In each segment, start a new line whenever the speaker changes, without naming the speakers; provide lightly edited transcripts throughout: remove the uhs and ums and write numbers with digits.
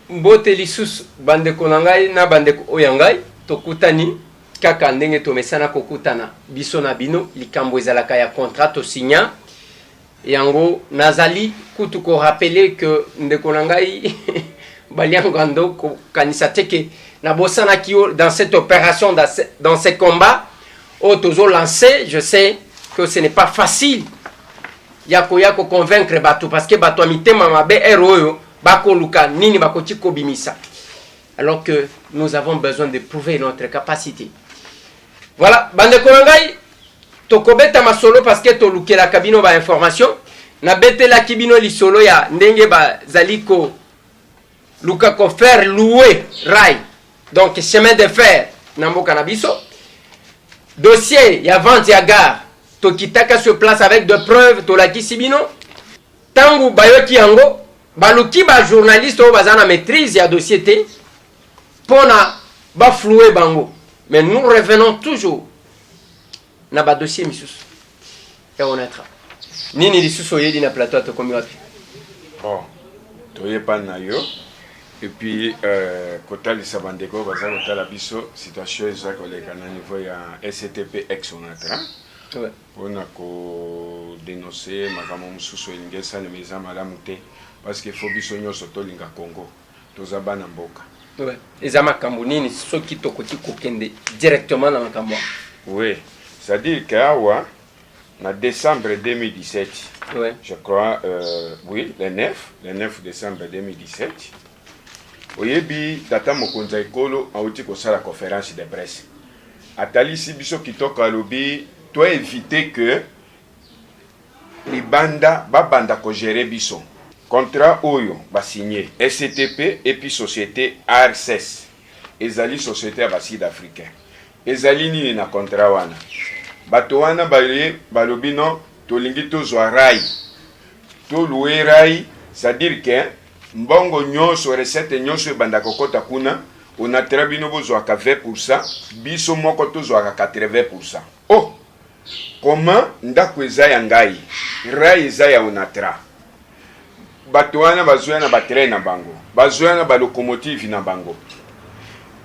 mbote lisusu bandeko na ngai na bandeko oyo ngai tokutani kaka ndenge tomesana kokutana biso na bino likambo ezalaka ya contrat to signa yango nazali kutu ko rappeler que ndeko na ngai baliangando ko kanisa teke na bosana kio dans cette opération dans ces combats autozo lancé. Je sais que ce n'est pas facile yako convaincre bato parce que bato amitema mabe eroyo bako luka nini bakoti ko bimisa, alors que nous avons besoin de prouver notre capacité. Voilà, bande kolongai tokobeta masolo parce que to lukela kabino ba information na betela kibino lisolo ya ndenge ba zaliko luka ko faire louer rail, donc chemin de fer na mboka na biso. Dossier ya vente ya gare tokitaka sur place avec de preuves to la kisibino tangu bayoki yango baluki ba journaliste o bazana maîtrise ya dossier te pona ba flouer bango. Mais nous revenons toujours na ba dossier misusu et on est là nini lisusu yedi na plateau to komi wapi
bon toye pa na yo et puis kotali sabandeko bazalo tala biso situation eza koleka na niveau ya STP ex onatra ouais on a ko dénoncer makamo mususu elingesa le meza malamu te parce que faut biso nyoso tolinga Congo tozaba na mboka.
Ouais. Ezama kambunini soki tokoti kokende directement dans le Cameroun.
Oui, c'est-à-dire qu'awa en décembre 2017.
Ouais.
Je crois oui, le 9 décembre 2017. Oyebi tata mokonza ekolo auti ko sala conférence de presse. Atali si biso kitoka lobi to éviter que les banda ko gérer biso. Contrat oyo ba signé STP et puis société ARCES ezali société ba sud africain ezali nini na contrat wana bato wana balobi non tolingi tozwa rai to louer rai, c'est-à-dire que mbongo nyonso recette nyonso ebanda kokota kuna on a très bino bozwa ka 20% biso moko tozwa ka 80%. Oh comment ndako eza ya ngai rai eza ya onatra bato wana bazoya na batrain na bango bazoya na ba locomotive na bango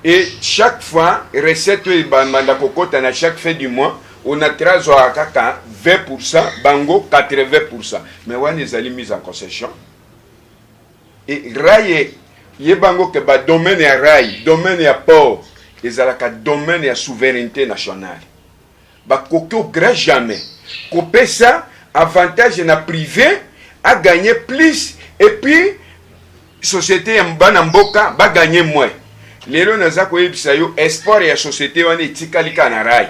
et chaque fois recette banda kokota na chaque fin du mois on a trazo kaka 20% bango 80%, mais wana ezali mise en concession et raye ye bango ke ba domaine ya rail domaine ya port ezalaka domaine ya souveraineté nationale ba koko grand jamais couper ça avantage na privé a gagné plus et puis société mbana mboka ba gagner moins. Lelo naza ko yebisa yo espoir ya société wana etikalika na rai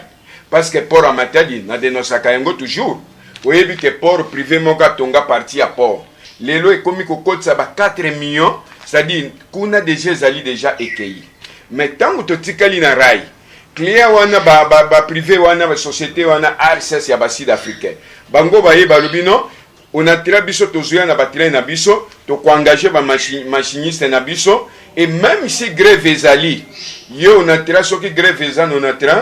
parce que port amatadi na dénonçaka yango toujours oyebi que port privé moka tonga parti à port lelo ekomi kokotsa ba 4 millions, c'est-à-dire kuna déjà zali déjà écueilli. Mais tant que tikali na rai client wana ba privé wana ba société wana RCS ya ba sud africain bango ba yeba lobino on a tiré biso tozuya na batrain na biso to ko engager ba machiniste na biso et même si grève ezali yo on a tiré soki grève ezana on a tiré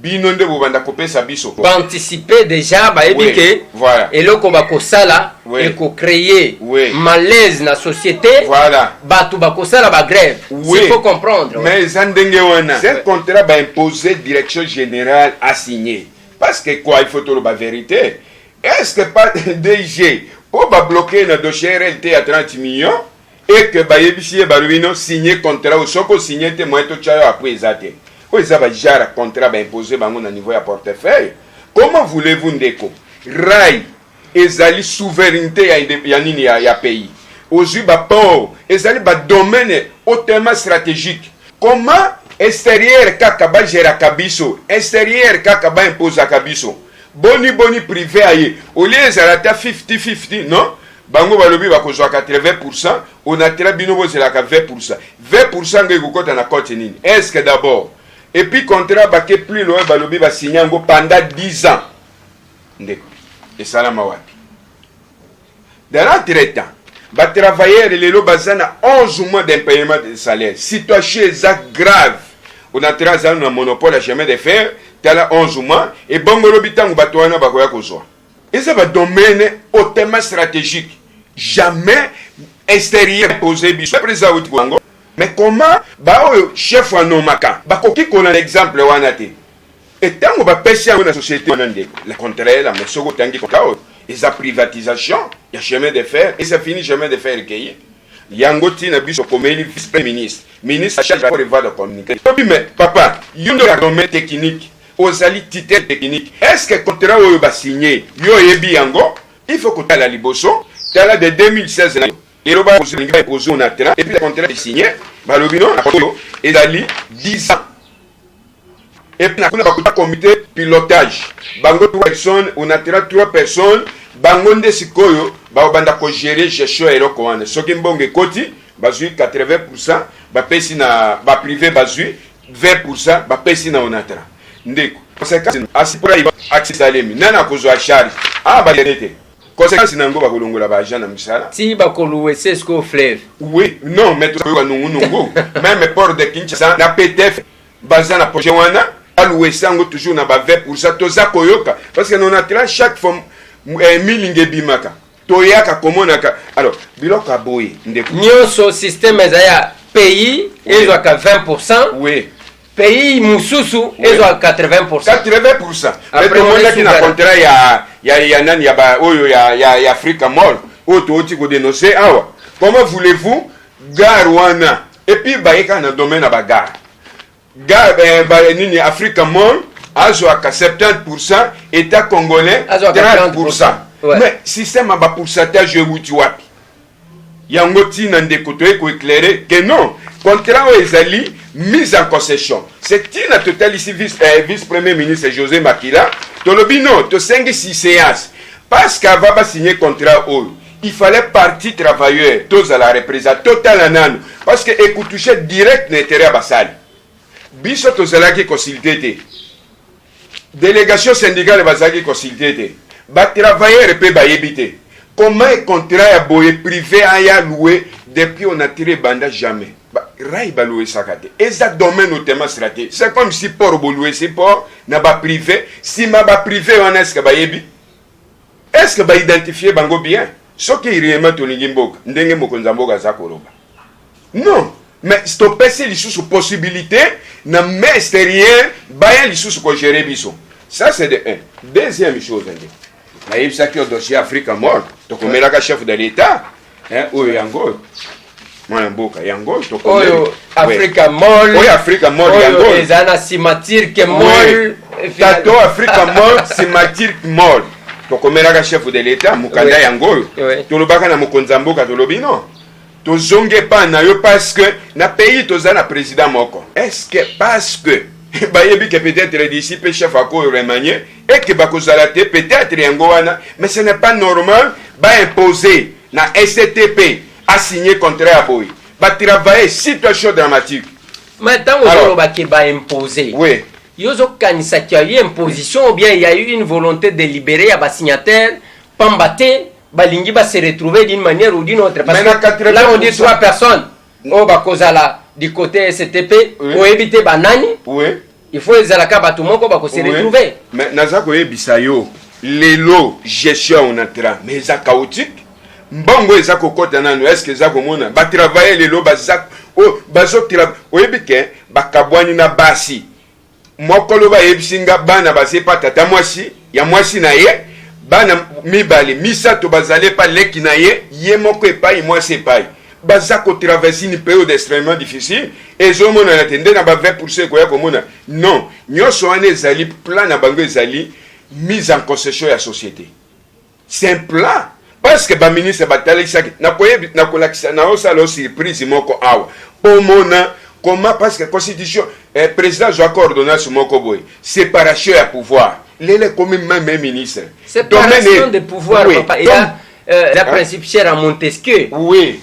bino nde bobanda kopesa biso
ba anticiper déjà ba ebike
voilà
eloko ba kosala et ko créer malaise na société
voilà
batu ba kosala ba grève il faut comprendre
mais zandenge wana c'est contrat ba imposer direction générale à signer parce que quoi il faut tout la vérité. Est-ce que pas DG pour bloquer notre dossier RLT à 30 millions et que Bayebisi et Baluino signer contrat ou soko signer témoin tout ça après exaté. Oui, ça va déjà contrat va imposer bango na niveau ya portefeuille. Comment voulez-vous ndeko? Rai ezali souveraineté ya nini ya pays. Aujourd'hui ba port ezali ba domaine hautement stratégique. Comment extérieur kaka ba gérer kabiso, extérieur kaka ba imposer kabiso. Boni privé aye au lieu ezalata 50-50 non bango balobi bakozwa 80%, on a très bino bozela ka 20%. 20% ngeko kota na cote nini? Est-ce que d'abord et puis contrat baké plus loin balobi ba signer ngo pendant 10 ans. Ndeko. Et salama wapi. Dans l'entretemps, ba travailleurs lelo bazana 11 mois d'impayement de salaire. Situation est grave. On a très un monopole à chemin de fer. Tala 11 mois et bongolo bitangu batwana bakoya kozwa. Et ça va domaine hautement stratégique. Jamais extérieur posé biso président uti kwango. Mais comment ba o chef wa nomaka ba koki kona l'exemple wana te. Et tant ba pesi na société wana ndeko. Le contraire la mesoko tangi kokao. Et sa privatisation, il y a chemin de fer et ça finit chemin de fer cueilli. Yango tina biso komeli vice-premier ministre. Ministre charge de revoir de communiquer. Mais papa, yondo la domaine technique. Ozali titre technique. Est-ce que contrat oyo ba signé yo yebi yango? Il faut que tu la liboso, tu as de 2016 et le bas posé on a et puis le contrat est signé, bah le bilan et dali 10 ans. Et puis on a un comité pilotage. Bango 3 personnes, on a 3 personnes, bango de sikoyo, ba banda ko gérer gestion et recommande. Ce qui mbonge koti, bazui 80%, ba pesi na ba privé bazui 20%, ba pesi na onatra. Ndeko. Conséquence asipura iba accès salemi. Nana kozwa charge. Ah ba yenete. Conséquence nango ba kolongola ba agent na misala.
Si ba koluwe c'est ce qu'on fleuve.
Oui, non, mais tout ça nungu. Même port de Kinshasa na PTF baza na projet wana aloué sango toujours na ba 20% toza koyoka parce que non a chaque fois milinge bimaka. Toyaka komonaka. Alors, biloko aboyi ndeko.
Nyonso système ezaya pays ezwaka 20%.
Oui.
Pays mususu ezwaka 80%.
80%.
Après
on a un contrat ya nani ya ba oyo ya Africa Mall. Oto oti ko dénoncer awa. Comment voulez-vous gare wana et puis ba eka na domaine na ba gare. Gare ba nini Africa Mall azwaka 70%, état congolais 30%. Ouais. Mais système ba pourcentage wuti wapi. Yango tina ndeko to eko éclairer que non. Contrat ezali mise en concession. C'est une totale ici vice-premier ministre José Makila. Tolobino, to 5-6 séances. Parce qu'avant de signer contrat, il fallait partir travailleur, tous à la représenter, total anan. Parce que écoute toucher direct n'intérêt à Bassali. Biso to zalaki consulté. Délégation syndicale bazaki consulté. Ba travailleur peut ba yebité. Comment un contrat à boye privé a loué depuis on a tiré banda jamais. Rai baloué sakate. Et ça domaine notamment stratégique. C'est comme si pour boloué c'est pour na ba privé. Si ma ba privé on est-ce que ba yebi? Est-ce que ba identifier bango bien? Ce qui est réellement to lingimboka. Ndenge mokonzamboka za koroba. Non. Mais stopper c'est les sous possibilité na mais extérieur ba ya les sous ko gérer biso. Ça c'est de un. Deuxième chose ndenge. Na yeb ça qui au dossier Africa Mall. To komelaka chef de l'état. Hein, o yango. Mwana mboka yango to
oyo Africa Mall.
Oyo Africa Mall yango.
Ezana simatir ke mall.
Tato Africa Mall simatir mall. To komelaka chef de l'état mukanda yango. To lobaka na mokonza mboka to lobi non. To zonge pa na yo parce que na pays to za na président moko. Est-ce que parce que bayebi que peut-être d'ici pe chef ako remanier et que bakozala te peut-être yango wana mais ce n'est pas normal ba imposer na STP a signé contrat à boy ba travailler situation dramatique.
Maintenant on va qui va imposer.
Oui.
Yozo kanisa qui a eu imposition ou bien il y a eu une volonté délibérée à bas signataire pambate balingi ba se retrouver d'une manière ou d'une autre parce que là on dit 3 personnes au bakozala du côté STP pour éviter banani.
Oui.
Il faut ezalaka batu moko ba ko se retrouver.
Mais naza ko yebisa yo lelo gestion on entra mais ça chaotique. Mbongo eza kokota nano est-ce que eza komona ba travailler lelo bazak o bazo travailler oyebike bakabwani na basi mokolo ba yebisinga bana basepa tata mwasi ya mwasi na ye bana mibale misato bazale pa leki na ye moko epai mwasi epai baza ko traverser une période extrêmement difficile et zo mona na tende na ba 20% ko ya komona non nyoso ane ezali plan na bango ezali mise en concession ya société c'est un plan. Parce que ba ministre batali saki na koyebi na kolakisa na osalo surprise moko awa pomona comment parce que constitution président doit coordonner ce moko boy séparation ya pouvoir les comme même ministre
séparation de pouvoir oui. Papa, il y a la principe cher à Montesquieu
oui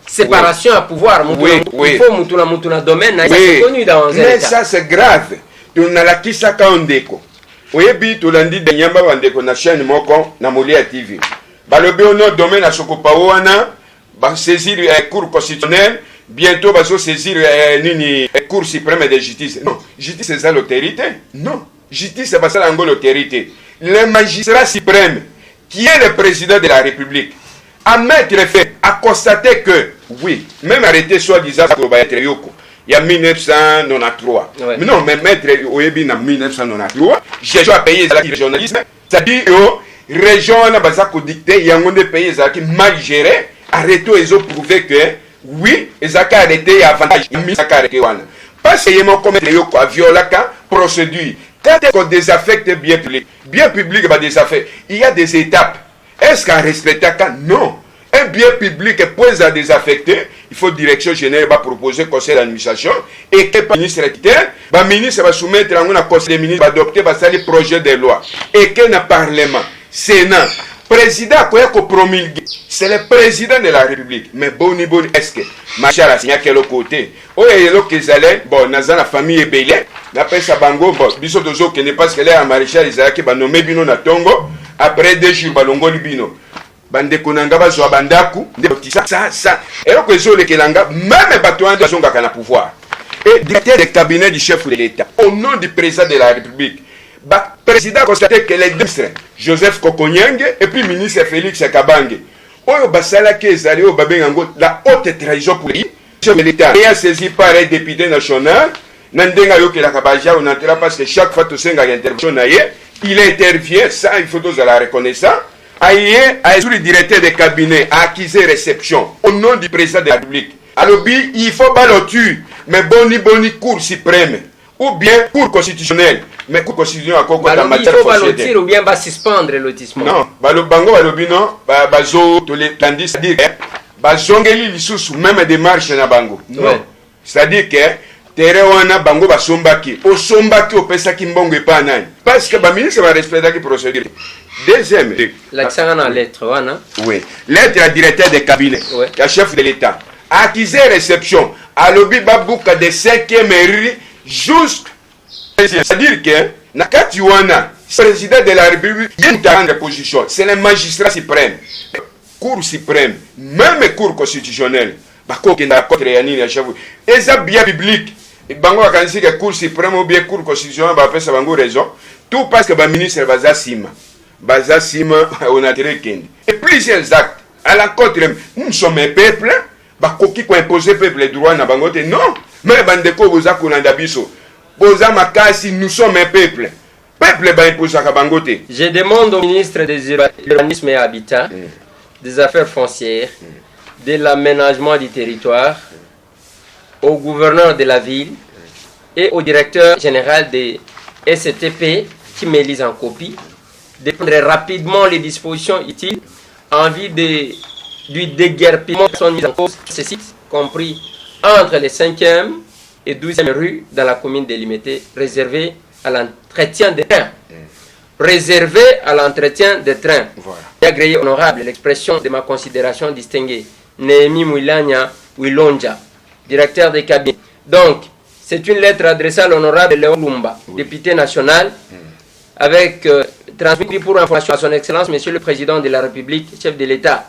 séparation à pouvoir il faut mutuna domaine na c'est connu dans
mais ça c'est grave tuna la kisaka ondeko oyebi tolandi de nyamba bandeko na chaîne moko na Molia TV. Balobi ono domaine à Sokopawo wana ba saisir cour constitutionnelle bientôt ba so saisir nini cour suprême de justice. Non, justice c'est ça l'autorité. Non, justice c'est pas ça l'autorité. Le magistrat suprême qui est le président de la République à mettre fait, à constater que, oui, même arrêté soi-disant, il y a 1993.
Ouais.
Mais non, mais mettre Oyebi en 1993, j'ai déjà payé le journalisme, c'est-à-dire que région on a besoin de dicter, il y a des pays qui mal gérés, arrêté, ils ont prouvé que, oui, ils ont arrêté, il y a avantage, ils ont arrêté. Parce qu'il y a un violaka procédure. Quand on désaffecte bien public va désaffecter. Il y a des étapes. Est-ce qu'en respectant ça? Non. Un bien public est point à désaffecter. Il faut direction générale va proposer conseil d'administration et que le ministre le ministre va soumettre à un conseil des ministres, va adopter le projet de loi et que le Parlement, Sénat, président promulgué, c'est le président de la République. Mais bon, est-ce que Machara signé à quel côté? Oh, il y a qui allaient, bon, dans la famille est belée, l'appelle ça bango, bon, biso dozo qui n'est pas ce qu'elle est en maréchal, ils allaient qui va nommer Bino na Tongo, après 2 jours, balongo ni Bino. Bande konanga ba zo bandaku, ça. Et donc, les autres qui l'anga, même batouan de son gakana pouvoir. Et directeur du cabinet du chef de l'État, au nom du président de la République, le président a constaté que les ministres, Joseph Kokonyang et puis le ministre Félix Kabange, la haute trahison pour lui, le chef de l'État est saisi par un député national, parce que chaque fois que tu as une intervention, il intervient, ça il faut la reconnaissance. Le directeur de cabinet a accusé réception au nom du président de la République. Alors, il faut pas le tuer, mais boni cour suprême. Ou bien cour constitutionnelle. Mais cour constitutionnelle encore dans matière
il faut balotir ou bien va suspendre le lotissement.
Non, bango balobino bazo to les tandis, c'est-à-dire bazongeli lisusu même démarche na bango. Non. C'est-à-dire que terrain wana bango basombaki, osombaki opesaki mbongo epa nani. Parce que ba ministre va respecter la procédure. Deuxième,
l'accent en lettre wana.
Oui, lettre à directeur de cabinet, le chef de l'État. Accusé réception à l'objet babouka de 5e mairie. Juste, c'est-à-dire que, Nakati Wana, président de la République, il y a une grande position. C'est le magistrat suprême, cour suprême, même cour constitutionnelle. Et ça, bien biblique. Et bango a dit que cour suprême ou bien cour constitutionnelle, va faire ça bango raison. Tout parce que le ministre Baza Sima, on a tiré Kendi. Et plusieurs actes à l'encontre, nous sommes un peuple, qui a imposé peuple les droits na bangote. Non. Mais bandeko boza kolanda biso. Boza makasi, nous sommes un peuple. Peuple ba imposa ka bangote.
Je demande au ministre des Urbanisme et Habitat, des Affaires foncières, de l'aménagement du territoire, au gouverneur de la ville et au directeur général des STP qui me lisent en copie, de prendre rapidement les dispositions utiles en vue du déguerpissement qui sont mises en cause sur ces sites, compris entre les 5e et 12e rues dans la commune délimitée, réservée à l'entretien des trains. Réservé à l'entretien des trains. Voilà. Et agréé honorable l'expression de ma considération distinguée. Néhémie Mouilania Wilonja, directeur des cabinets. Donc, c'est une lettre adressée à l'honorable Léon Lumba, député national, avec transmis pour information à son excellence, monsieur le président de la République, chef de l'État.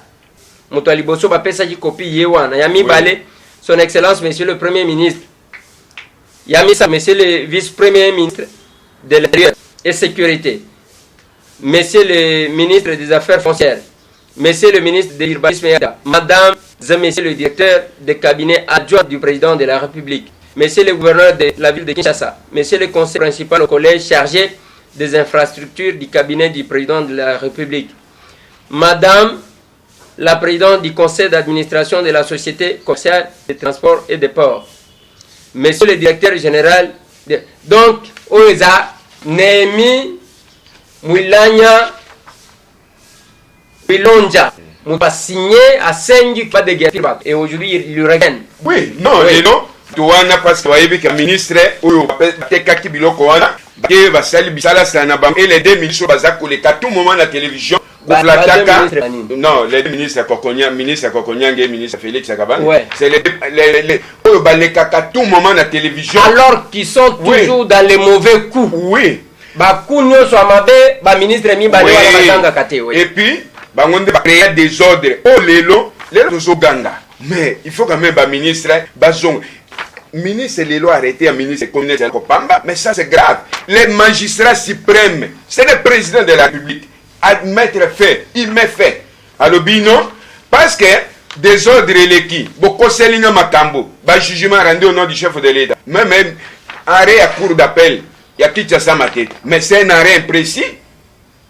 Moutoualiboso Bapesa qui copie Yewana, Yami Balé. Son Excellence, Monsieur le Premier ministre, Yamisa, Monsieur le Vice-Premier ministre de l'Intérieur et Sécurité, Monsieur le ministre des Affaires foncières, Monsieur le ministre de l'Urbanisme et Madame et Monsieur le directeur de cabinet adjoint du président de la République, Monsieur le gouverneur de la ville de Kinshasa, Monsieur le conseiller principal au collège chargé des infrastructures du cabinet du président de la République, Madame la présidente du conseil d'administration de la société commerciale des transports et des ports, monsieur le directeur général, donc, Oeza, Néhémie, Mouilania, Wilonja, on va signer à 5 pas de guerre. Et aujourd'hui, il lui regagne.
Oui, non, oui. Non. Douana parce que le ministre, et les 2 ministres, à tout moment à la télévision. Non, les ministres Kokonyang et ministre Félix Kabange, c'est les tout moment à la télévision.
Alors qu'ils sont toujours dans les mauvais coups.
Oui.
Et
puis, on va créer des ordres. Oh, les Ganga. Mais il faut quand même un ministre, ministre Lelo arrêté un ministre communiste Kopamba, mais ça c'est grave. Les magistrats suprêmes, c'est le président de la République. Admettre fait, il met fait. Alors, Bino, parce que désordre eleki bokoselinga makambo ba jugement rendu au nom du chef de l'État même arrêt à cour d'appel ya Kinshasa Market mais c'est un arrêt imprécis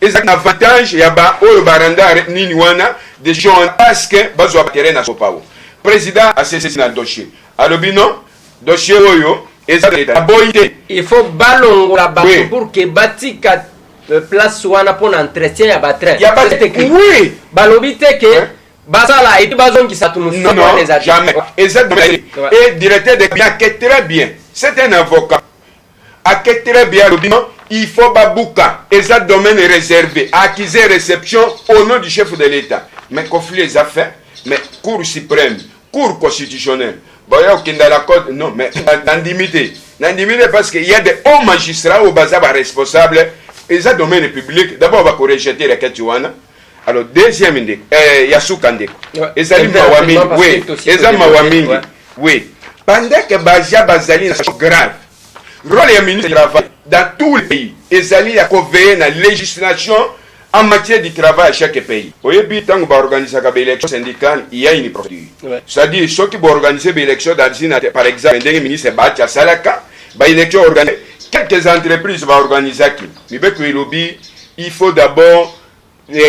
et ça avantage ya ba oyo baranda nini wana de gens parce que bazo terrain na sopao président a cessé na dossier alobino dossier oyo ezaleta boité
il faut balongola bato pour que batika place wana pour entretien ya batrait
oui
balobi te que basala et bazongisa tout
non jamais exactement et directeur de bien que très bien c'est un avocat à que très bien alobino il faut babuka exact domaine réservé acquise réception au nom du chef de l'État mais conflit les affaires mais cour suprême cour constitutionnelle boya okenda la code non mais n'indimité parce qu'il y a des hauts magistrats au bazaba responsable exact domaine public d'abord va corriger les questions. Alors deuxième indique Yasuka ndeko ezali mawami oui ezali mawami oui pendant que bazali na grave rôle ya ministre du travail dans tous les pays ezali ya veiller na législation en matière du travail à chaque pays. Oyebi tango ba organiser ka élection syndicale il y a une procédure. C'est-à-dire ceux qui vont organiser des élections dans par exemple ndenge ministre Bacha Salaka ba élection organisée quelques entreprises vont organiser qui mibeko ilobi il faut d'abord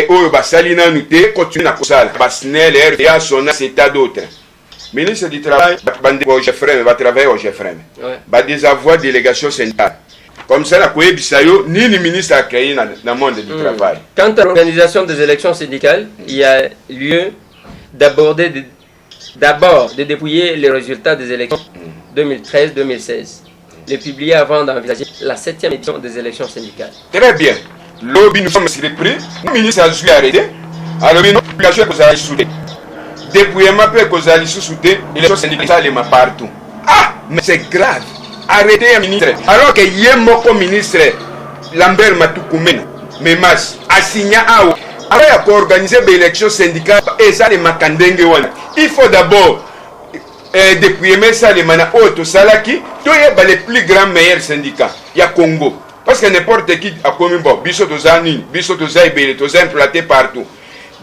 oyo basali nanu te continue na kosala basnel RDA sona c'est d'autres ministre du travail bande au Jeffrem va travailler au Jeffrem ba désavouer délégation syndicale comme ça la koyebisa yo nini ministre a créé dans le monde du travail.
Quant à l'organisation des élections syndicales, il y a lieu d'abord de dépouiller les résultats des élections 2013-2016, les publier avant d'envisager la 7e édition des élections syndicales.
Très bien. Lobby nous sommes surpris. Le ministre a dû arrêter. Alors, nous avons besoin de soudé. Depuis ma paix, nous avons soudé, les élections syndicales sont partout. Ah, mais c'est grave. Arrêtez un ministre. Alors que y a mon ministre, Lambert Matoukoumena, Memas, a signé à alors il faut organiser des élections syndicales et ça les makandenge. Il faut d'abord dépouiller ça les mana auto salaki, tous les plus grands meilleurs syndicats. Il y a Congo. Parce que n'importe qui a commis bon, biso tozani, biso tozai belé, tozai implanté partout.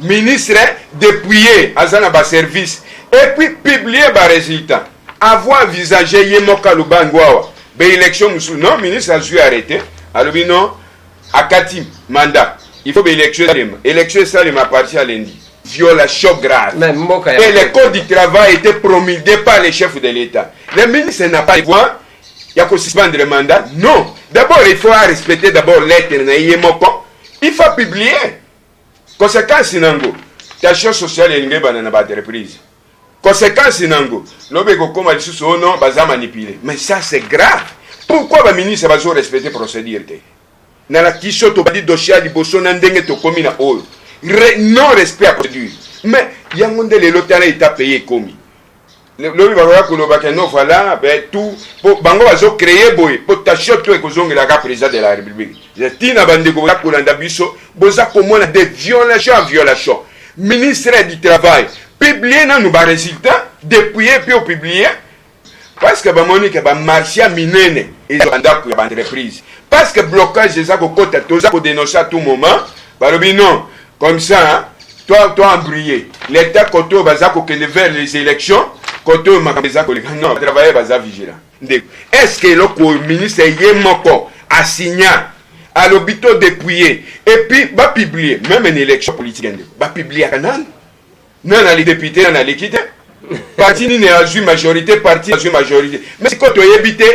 Ministre dépouiller à ça service et puis publier les résultats. Avoir visagé Yemoka Lubangwawa, élection non, ministre a dû arrêter. Alors, non, à Katim, mandat. Il faut élection Salema. Élection Salema à partir à lundi. Violation grave. Et le code du travail était promulgué par les chefs de l'État. Le ministre n'a pas le droit, il y a qu'à suspendre le mandat. Non. D'abord, il faut respecter d'abord l'être de Yemoko. Il faut publier. Conséquence, Sinango. Tâche sociale et une reprise. Conséquence, Sinango. L'obégo comme elle se non, baza manipulé. Mais ça, c'est grave. Pourquoi le ministre va respecter la procédure? Dans la question, tu vas dire dossier de Bosso, n'endenge to commis na ol. Non respect à la procédure. Mais il y a un monde de l'autre état payé commis. L'homme va voir que le bacano, voilà, ben tout. Bango va créer boy. Pour t'acheter tout et que zong la président de la République. Je dis na bande go la kolanda biso, boza comment la des violations. Ministre du Travail, publier na nous ba résultat, dépouiller puis publier. Parce que Monique va marcher à minene et banda pour l'entreprise. Parce que blocage des côté tous pour dénoncer à tout moment. Non, comme ça, toi embrouillé. L'État côté va vers les élections, côté non, travailler va vigilant. Est-ce que le ministre Yemoko a signé à l'hôpital dépouillé et puis va publier même une élection politique va publier à non les députés dans l'équité. Parti n'a pas eu majorité, parti n'a pas eu majorité. Mais c'est quand tu as habité,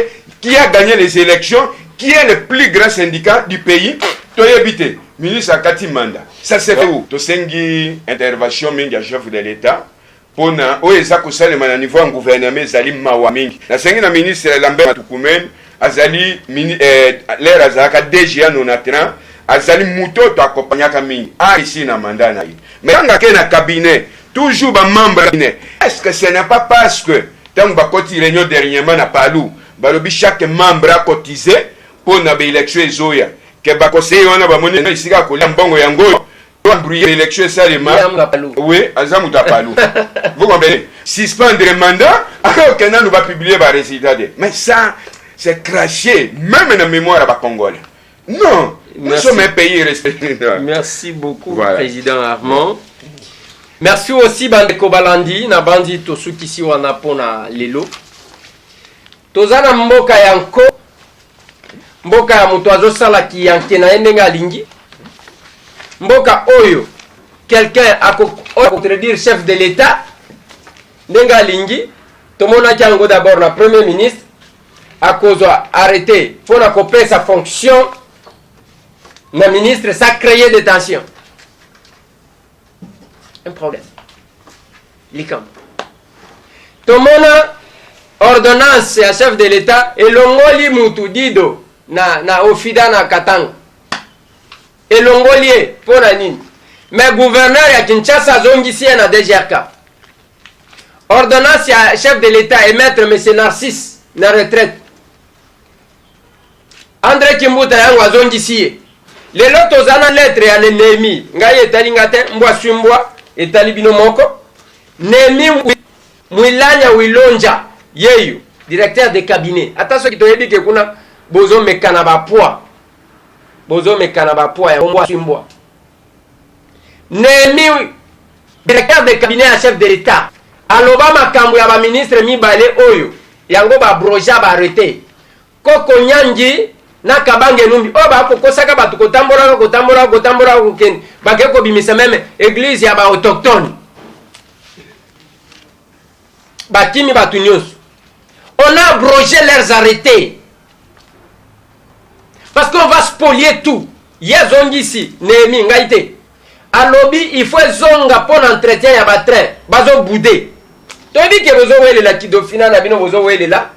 qui a gagné les élections, qui est le plus grand syndicat du pays, tu as habité. Ministre Akati Manda. Ça c'est où? Tu as une intervention du chef de l'État pour que niveau du gouvernement Zalim Mawaming. La ministre Lambert Matoukoumène, Azali, l'air Azaka DGA non-attrant, Azali Mouto, tu accompagnes Kaming. Ah, ici, na mandat. Mais quand tu as un cabinet, toujours un membre. Est-ce que ce n'est pas parce que tant que tu réunion dernièrement à Palou, chaque membre a cotisé pour l'élection Zoya, que le conseil on a monnaie ici à Colambongo Yango, pour embrouiller l'élection Salema. Oui, Azamou Palou. Vous comprenez? Suspendre le mandat, alors que nous va publier les résultats. Mais ça, c'est craché, même dans la mémoire à Congolais. Non, nous sommes un pays respecté.
Merci beaucoup, voilà. Président Armand. Merci aussi bandeko balandi na bandi tosukisi wana pona lelo. Tozana mboka yanko mboka ya moto azosala ki yanke na ndenga alingi. Mboka oyo quelqu'un a contredire chef de l'État ndenga alingi. Tomona kiango d'abord na premier ministre a cause arrêté pour na couper sa fonction na ministre ça créer des tensions. Un problème. Likam. Tomona ordonnance ya chef de l'État elongoli mutu dido na ofida na Katanga. Elongoli pona nini? Mais gouverneur ya Kinshasa zongisi na DGRK. Ordonnance ya chef de l'État et maître M. Narcisse na retraite. André Kimbuta yango azongisi. Lelo tozana lettre ya Nehemi ngai etali ngate mbwa swimbwa etali bino moko. Nehemi Mwilanya Wilonja yeyo directeur de cabinet. Attention kitoyebi ke kuna bozo mekana ba poids. Bozo mekana ba poids ya mbwa swimbwa. Nehemi directeur de cabinet à chef de l'État. Aloba makambo ya ba ministre mibale oyo yango ba broja ba arrêté. Koko Nyangi na Kabange Numbi o ba kokosaka batu kotambola kokende bakeko bimisa meme église ya ba autochtone bakimi batu nyonso. On a abrogé leurs arrêtés parce qu'on va spolier tout. Yezongisi Nehemi ngaite alobi il faut zonga pour entretien ya ba train bazo boudé. Tobi ke bozo wele la kidofina na bino bozo wele là.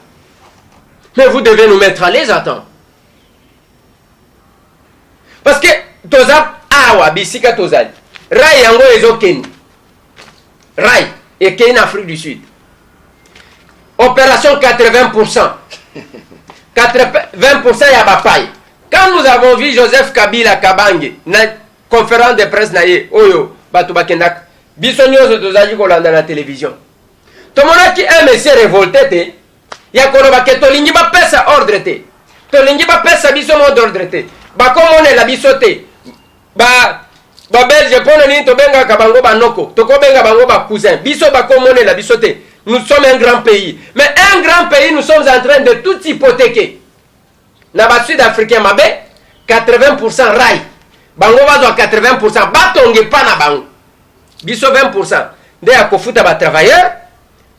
Mais vous devez nous mettre à l'aise, attends. Parce que toza awa bisika tozali. Rai yango ezokeni. Rai ekeni en Afrique du Sud. Opération 80%. 20% ya bapaye. Quand nous avons vu Joseph Kabila Kabange na conférence de presse na ye oyo batu bakendaka biso nyonso tozali kolanda na télévision. Tomonaki un monsieur révolté te ya koloba ke tolingi bapesa ordre te. Tolingi bapesa biso mot d'ordre te. Bakomonela biso te. Ba Belge pona nini tobengaka bango banoko. Tokobenga bango ba cousin. Biso bakomonela biso te. Nous sommes un grand pays. Mais un grand pays, nous sommes en train de tout hypothéquer. Na ba Sud-Africain mabe 80% rai. Bango bazo 80% batonge pa na bango. Biso 20%. Nde ya kofuta ba travailleur.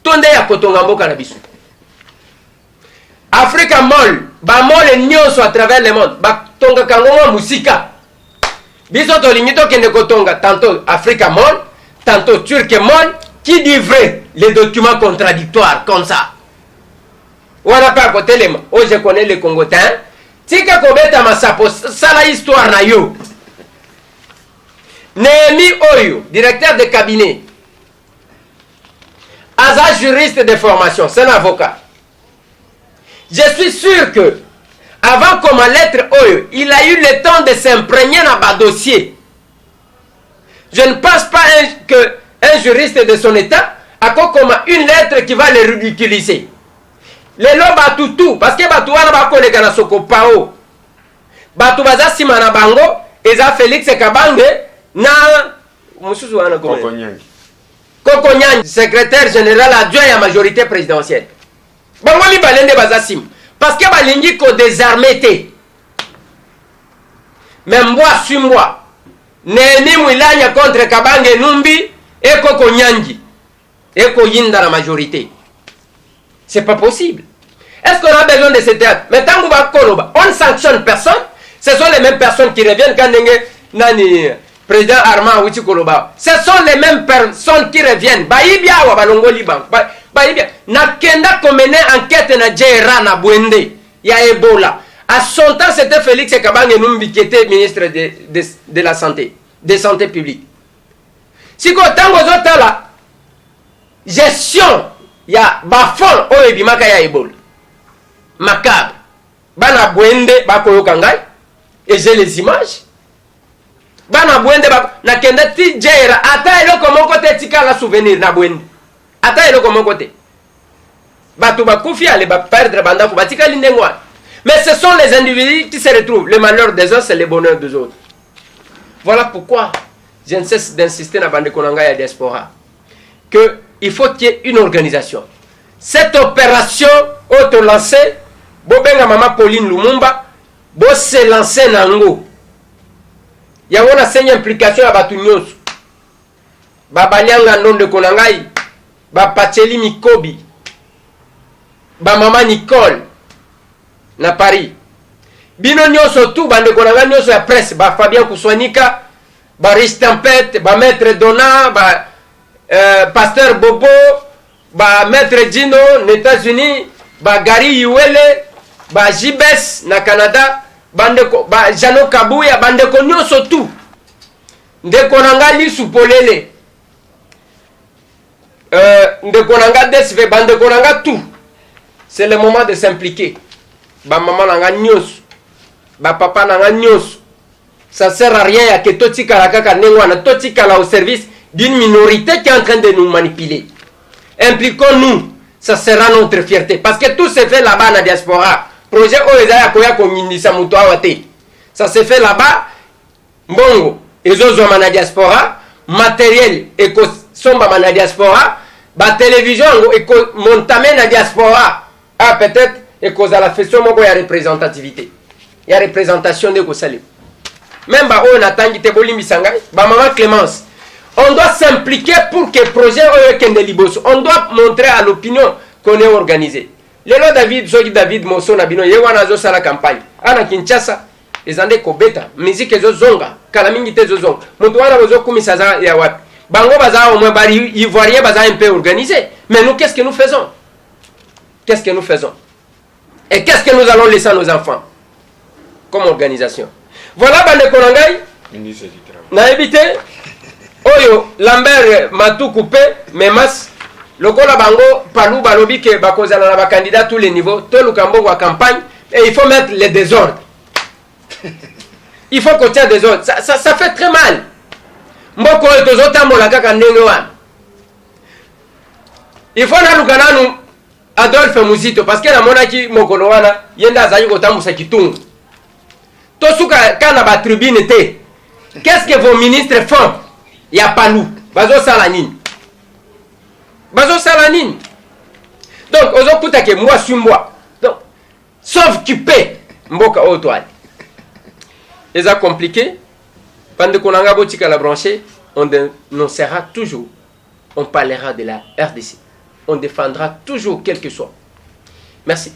Tonde ya kotonga mboka na biso. Africa Mall, ba mall nyonso à travers le monde, ba tonga kangonga musika. Biso to limito kende kotonga tantôt Africa Mall, tantôt Turc Mall, qui dit vrai les documents contradictoires comme ça. On n'a pas côté les oh je connais les Congotins. Tika kobeta masapo sala histoire na yo. Nehemi Oyo, directeur de cabinet. Aza juriste de formation, c'est un avocat. Je suis sûr que, avant comme lettre Oyo, il a eu le temps de s'imprégner dans le dossier. Je ne pense pas qu'un juriste de son état a comme une lettre qui va le ridiculiser. Les lots battu tout, parce que batu wana bako le gana soko pao. Batu baza simana bango, eza Félix Kabange, na mususu wana
Koko Nyangi.
Koko Nyangi, secrétaire général adjoint à la majorité présidentielle. Bango li balende bazasim parce que balingi ko désarmer te. Mais mbwa sumwa. Nehemi Mwilanya contre Kabange Numbi et Koko Nyangi. Et ko yinda la majorité. C'est pas possible. Est-ce qu'on a besoin de ce théâtre? Mais tant on ne sanctionne personne, ce sont les mêmes personnes qui reviennent quand nani président Armand Outi Koloba. Ce sont les mêmes personnes qui reviennent. Baibia wa balongo liban. Baibia na kenda komene enquête na Jera na Bwende ya Ebola. À son temps c'était Félix Kabange Numbi qui était ministre de la santé, de santé publique. Si ko tango zotala gestion ya bafol oyo ebimaka ya Ebola. Macabre. Bana Bwende bakoyoka ngai et j'ai les images. Bana Bwende na kenda ti Jera ata eloko moko te tikala souvenir na Bwende. Ata eloko moko te. Batu bakufi ale ba perdre bandako batikali ndengwa. Mais ce sont les individus qui se retrouvent. Le malheur des uns c'est le bonheur des autres. Voilà pourquoi je ne cesse d'insister dans bande konanga ya diaspora que il faut qu'il y ait une organisation. Cette opération auto-lancée, bobenga Maman Pauline Lumumba, bo se lancer nango. Ya wana senya implication ya batu nyonso. Ba Balianga Ndonde Konangai, ba Pacheli Mikobi, ba Maman Nicole na Paris. Bino nyonso tout bande konanga nyonso ya presse, ba Fabien Kouswanika, ba Rich Tempête, ba Maître Donna, ba Pasteur Bobo, ba Maître Dino aux États-Unis, ba Gary Yuele, ba Jibes na Canada, bandeko ba Jano Kabuya, bandeko nyonso tout. Ndeko nanga lisu polele. Ndeko nanga desve, bandeko nanga tout. C'est le moment de s'impliquer. Ba maman nanga nyonso, ba papa nanga nyonso. Ça sert à rien à que toti kalakaka nengwana, toti kala au service d'une minorité qui est en train de nous manipuler. Impliquons-nous, ça sera notre fierté. Parce que tout se fait là-bas dans la diaspora. Projet Oezaya Koya Kominisa Mutawate. Ça se fait là-bas. Bongo, Ezozo na diaspora. Matériel, Eko Somba na diaspora. Ba télévision, Eko Montame na diaspora. Ah, peut-être, Eko Zala Fesso Mogo ya représentativité. Il y a représentation de Kosali. Même ba on attend qui te boli misangai. Ba maman Clémence. On doit s'impliquer pour que le projet Libos. On doit montrer à l'opinion qu'on est organisé. Lelo David, Zogi David, Mosso Nabino, Yewana Zosa la campagne. Ana Kinshasa, les Andé Kobeta, musique Zozonga, Kalamingi Zozonga. Moutouana Bozo Kumisaza Yawat. Bango Baza, au moins Bari, Ivoirien Baza un peu organisé. Mais nous, qu'est-ce que nous faisons? Qu'est-ce que nous faisons? Et qu'est-ce que nous allons laisser à nos enfants comme organisation? Voilà, Bande Konangai.
Ministre du Travail.
N'a évité. Oyo Lambert Matou coupé memas lokola bango palou balobi ke bakozala na ba candidat tous les niveaux to lukambo wa campagne et il faut mettre les désordres. Il faut qu'on tient des ordres. Ça fait très mal. Mboko tozota molaka kandenge wana. Il faut na lukana nu Adolphe Muzito parce que na monaki mokolo wana yenda azali kotambusa kitungu. To suka kana ba tribune te. Qu'est-ce que vos ministres font? Il n'y a pas nous. Bazo Salanine. Bazo Salanine. Donc, ozo puta ke moi sur moi. Donc, sauf tu paies. Mboka au toile. Et ça compliqué. Pendant qu'on a botika la branchée, on dénoncera toujours. On parlera de la RDC. On défendra toujours quel que soit. Merci.